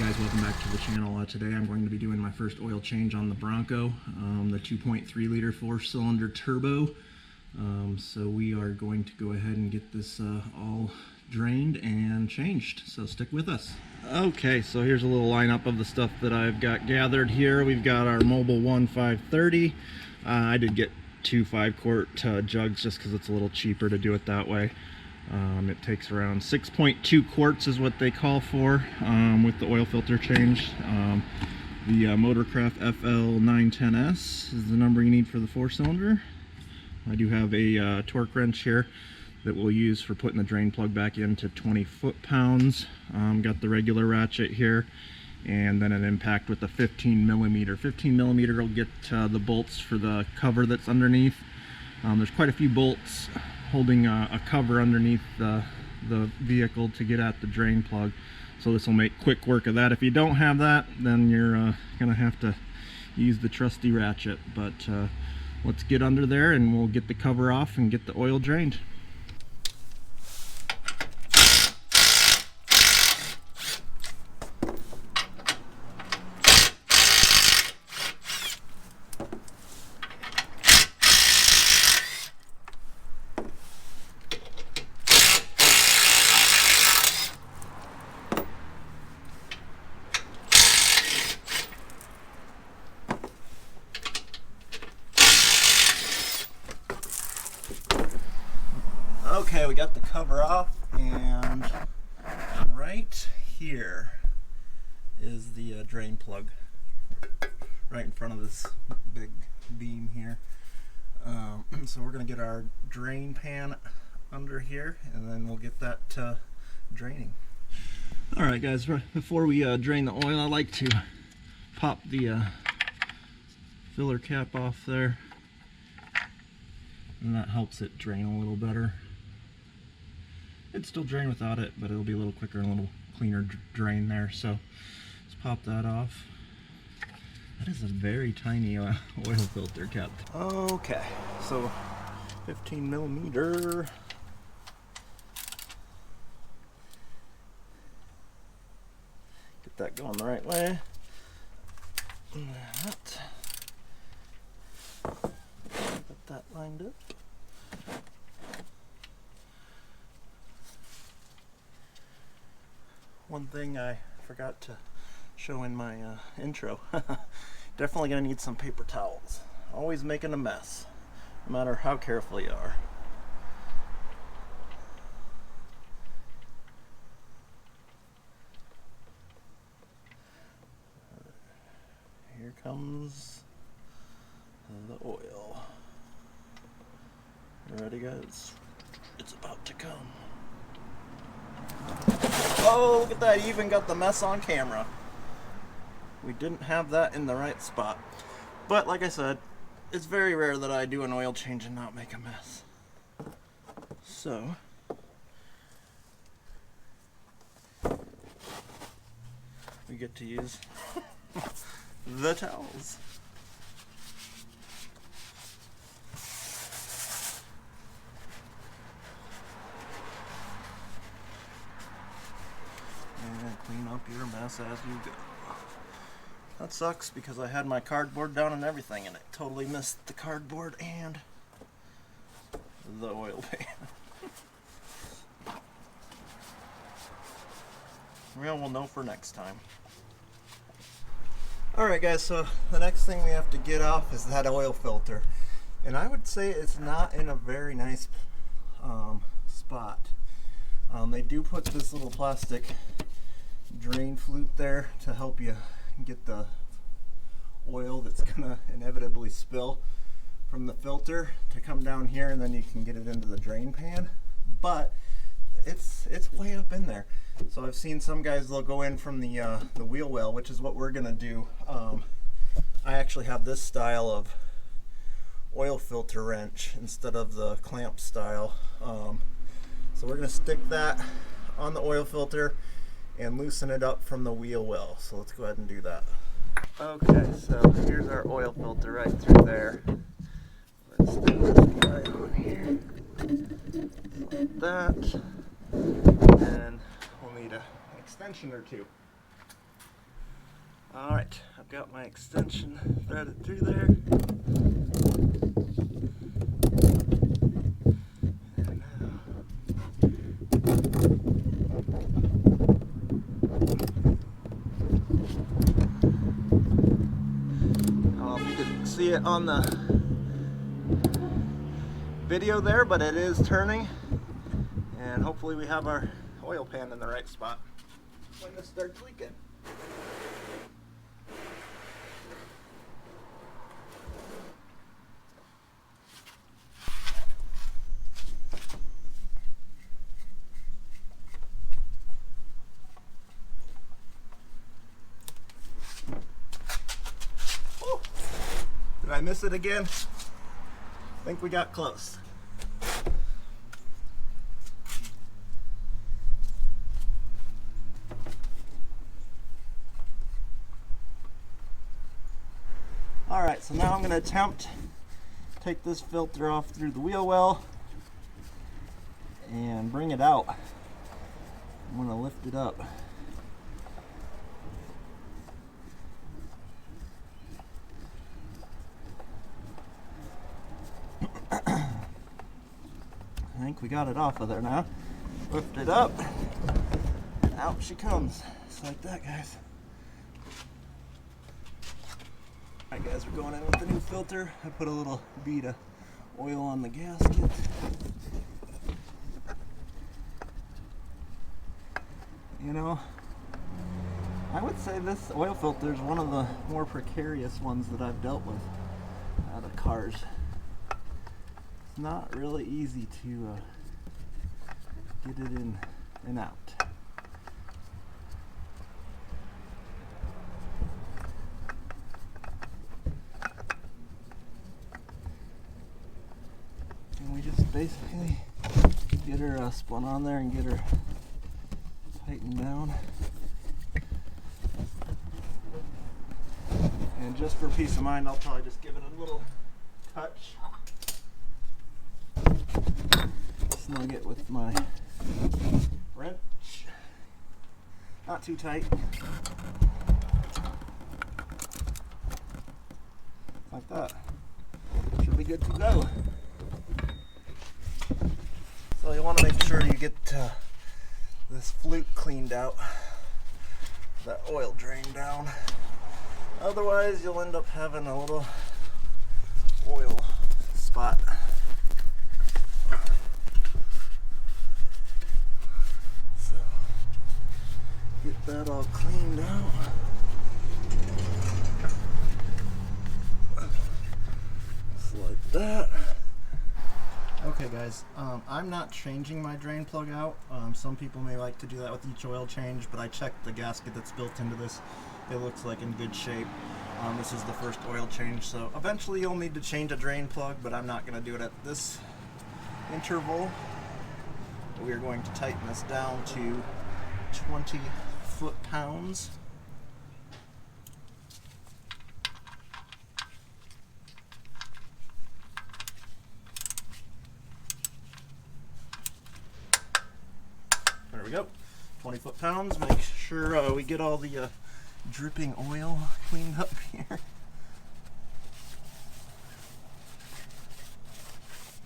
Guys, welcome back to the channel. Today I'm going to be doing my first oil change on the Bronco, the 2.3 liter 4-cylinder turbo. So we are going to go ahead and get this all drained and changed, so stick with us. Okay, so here's a little lineup of the stuff that I've got gathered here. We've got our Mobil 1 530. I did get two 5-quart jugs just because it's a little cheaper to do it that way. It takes around 6.2 quarts is what they call for with the oil filter change. The Motorcraft FL910S is the number you need for the 4-cylinder. I do have a torque wrench here that we'll use for putting the drain plug back into 20 foot-pounds. Got the regular ratchet here, and then an impact with the 15 millimeter. 15 millimeter will get the bolts for the cover that's underneath. There's quite a few bolts holding a cover underneath the vehicle to get at the drain plug, so this will make quick work of that. If you don't have that, then you're gonna have to use the trusty ratchet. But let's get under there and we'll get the cover off and get the oil drained. Okay, we got the cover off, and right here is the drain plug, right in front of this big beam here. So we're going to get our drain pan under here, and then we'll get that draining. Alright guys, before we drain the oil, I like to pop the filler cap off there, and that helps it drain a little better. It'd still drain without it, but it'll be a little quicker and a little cleaner drain there. So let's pop that off. That is a very tiny oil filter cap. Okay, so 15 millimeter. Get that going the right way. Get that lined up. One thing I forgot to show in my intro, definitely gonna need some paper towels. Always making a mess, no matter how careful you are. Here comes the oil. You ready, guys? It's about to come. Oh, look at that, even got the mess on camera. We didn't have that in the right spot. But like I said, it's very rare that I do an oil change and not make a mess. So, we get to use the towels. And clean up your mess as you go. That sucks because I had my cardboard down and everything, and it totally missed the cardboard and the oil pan. Well, we'll know for next time. Alright guys, so the next thing we have to get off is that oil filter. And I would say it's not in a very nice spot. They do put this little plastic drain flute there to help you get the oil that's gonna inevitably spill from the filter to come down here, and then you can get it into the drain pan. But it's way up in there. So I've seen some guys, they'll go in from the wheel well, which is what we're gonna do. I actually have this style of oil filter wrench instead of the clamp style. So we're gonna stick that on the oil filter and loosen it up from the wheel well. So let's go ahead and do that. Okay, so here's our oil filter right through there. Let's stick this guy on here, like that, and we'll need an extension or two. Alright, I've got my extension threaded through there. And now, I don't know if you can see it on the video there, but it is turning. And hopefully we have our oil pan in the right spot when this starts leaking. Did I miss it again? I think we got close. Alright, so now I'm going to attempt to take this filter off through the wheel well and bring it out. I'm going to lift it up. I think we got it off of there now. Lift it up, and out she comes. Just like that, guys. Alright guys, we're going in with the new filter. I put a little bead of oil on the gasket. You know, I would say this oil filter is one of the more precarious ones that I've dealt with out of cars. It's not really easy to get it in and out. And we just basically get her spun on there and get her tightened down. And just for peace of mind, I'll probably just give it a little touch. Snug it with my wrench. Not too tight. Like that. Should be good to go. So you want to make sure you get this flute cleaned out, that oil drained down. Otherwise you'll end up having a little oil spot. So get that all cleaned out. Just like that. Okay guys, I'm not changing my drain plug out. Some people may like to do that with each oil change, but I checked the gasket that's built into this. It looks like in good shape. This is the first oil change, so eventually you'll need to change a drain plug, but I'm not going to do it at this interval. We are going to tighten this down to 20 foot-pounds. There we go, 20 foot-pounds. Make sure we get all the dripping oil cleaned up here.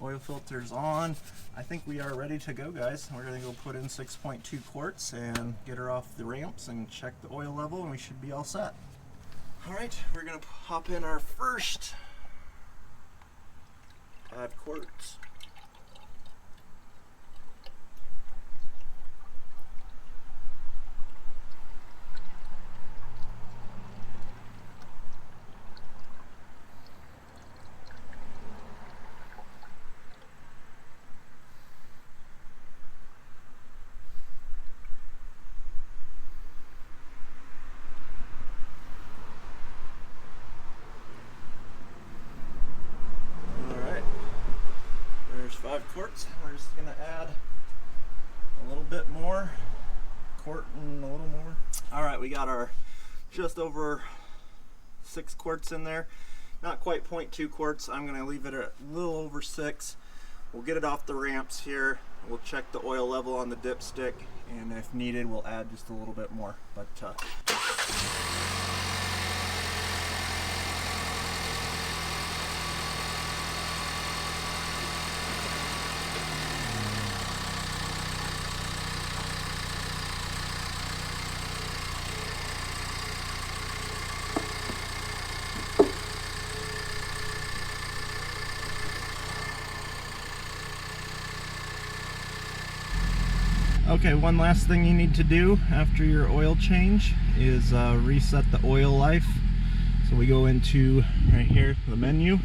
Oil filter's on. I think we are ready to go, guys. We're going to go put in 6.2 quarts and get her off the ramps and check the oil level, and we should be all set. Alright, we're going to hop in our first 5 quarts. There's 5 quarts. We're just going to add a little bit more, quart and a little more. Alright, we got our just over 6 quarts in there. Not quite 0.2 quarts. I'm going to leave it at a little over 6. We'll get it off the ramps here. We'll check the oil level on the dipstick, and if needed, we'll add just a little bit more. But Okay, one last thing you need to do after your oil change is reset the oil life. So we go into right here, the menu,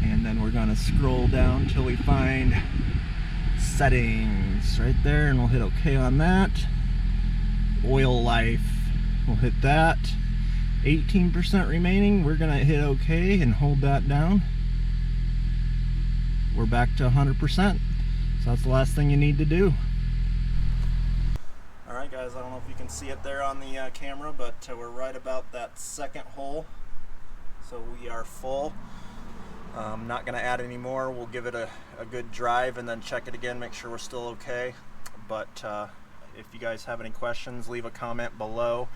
and then we're gonna scroll down till we find settings right there, and we'll hit OK on that. Oil life, we'll hit that. 18% remaining, we're gonna hit OK and hold that down. We're back to 100%. So that's the last thing you need to do. Alright guys, I don't know if you can see it there on the camera, but we're right about that second hole. So we are full. Not going to add any more. We'll give it a good drive and then check it again, make sure we're still okay. But if you guys have any questions, leave a comment below.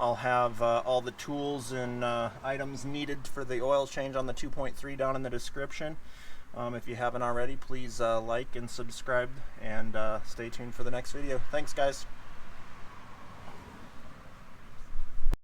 I'll have all the tools and items needed for the oil change on the 2.3 down in the description. If you haven't already, please like and subscribe, and stay tuned for the next video. Thanks guys.